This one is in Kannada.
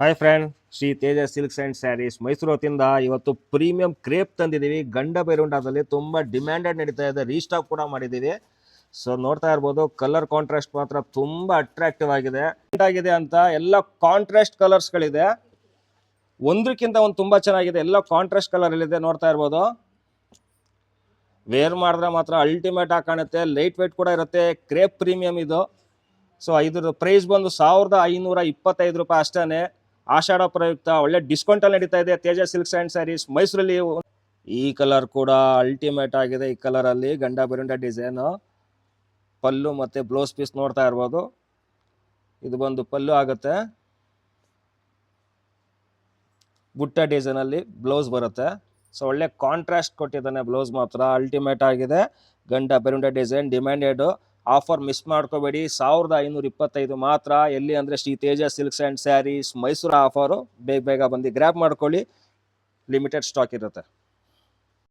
Hi friend, Sri Teja silks and sarees Mysuru ವತಿಯಿಂದ ಇವತ್ತು ಪ್ರೀಮಿಯಂ ಕ್ರೇಪ್ ತಂದಿದ್ದೀವಿ. ಗಂಡ ಬೈರುಂಡಾದಲ್ಲಿ ತುಂಬ ಡಿಮ್ಯಾಂಡೆಡ್ ನಡೀತಾ ಇದೆ, ರೀಸ್ಟಾಕ್ ಕೂಡ ಮಾಡಿದ್ದೀವಿ. ಸೊ ನೋಡ್ತಾ ಇರ್ಬೋದು, ಕಲರ್ ಕಾಂಟ್ರಾಸ್ಟ್ ಮಾತ್ರ ತುಂಬ ಅಟ್ರಾಕ್ಟಿವ್ ಆಗಿದೆ ಅಂತ. ಎಲ್ಲ ಕಾಂಟ್ರಾಸ್ಟ್ ಕಲರ್ಸ್ಗಳಿದೆ, ಒಂದಕ್ಕಿಂತ ಒಂದು ತುಂಬ ಚೆನ್ನಾಗಿದೆ. ಎಲ್ಲ ಕಾಂಟ್ರಾಸ್ಟ್ ಕಲರಲ್ಲಿದೆ, ನೋಡ್ತಾ ಇರ್ಬೋದು. ವೇರ್ ಮಾಡಿದ್ರೆ ಮಾತ್ರ ಅಲ್ಟಿಮೇಟ್ ಆಗಿ ಕಾಣುತ್ತೆ. ಲೈಟ್ ವೇಟ್ ಕೂಡ ಇರುತ್ತೆ. ಕ್ರೇಪ್ ಪ್ರೀಮಿಯಂ ಇದು. ಸೊ ಇದ್ರ ಪ್ರೈಸ್ ಬಂದು 1525 ರೂಪಾಯಿ ಅಷ್ಟೇ. ಆಷಾಢ ಪ್ರಯುಕ್ತ ಒಳ್ಳೆ ಡಿಸ್ಕೌಂಟ್ ಅಲ್ಲಿ ನಡೀತಾ ಇದೆ ತೇಜ ಸಿಲ್ಕ್ಸ್ ಆ್ಯಂಡ್ ಸ್ಯಾರೀಸ್ ಮೈಸೂರಲ್ಲಿ. ಈ ಕಲರ್ ಕೂಡ ಅಲ್ಟಿಮೇಟ್ ಆಗಿದೆ. ಈ ಕಲರ್ ಅಲ್ಲಿ ಗಂಡ ಬರುಂಡ ಡಿಸೈನ್, ಪಲ್ಲು ಮತ್ತೆ ಬ್ಲೌಸ್ ಪೀಸ್ ನೋಡ್ತಾ ಇರ್ಬೋದು. ಇದು ಬಂದು ಪಲ್ಲು ಆಗುತ್ತೆ, ಬುಟ್ಟ ಡಿಸೈನ್ ಅಲ್ಲಿ ಬ್ಲೌಸ್ ಬರುತ್ತೆ. ಸೊ ಒಳ್ಳೆ ಕಾಂಟ್ರಾಸ್ಟ್ ಕೊಟ್ಟಿದ್ದಾನೆ, ಬ್ಲೌಸ್ ಮಾತ್ರ ಅಲ್ಟಿಮೇಟ್ ಆಗಿದೆ. ಗಂಡ ಬರುಂಡ ಡಿಸೈನ್ ಡಿಮ್ಯಾಂಡೆಡ್. ಆಫರ್ ಮಿಸ್ ಮಾಡ್ಕೋಬೇಡಿ, 1525 ಮಾತ್ರ. ಎಲ್ಲಿ ಅಂದರೆ Shri Teja silks and sarees Mysuru. Offer ಬೇಗ ಬಂದು ಗ್ರ್ಯಾಬ್ ಮಾಡ್ಕೊಳ್ಳಿ, ಲಿಮಿಟೆಡ್ ಸ್ಟಾಕ್ ಇರುತ್ತೆ.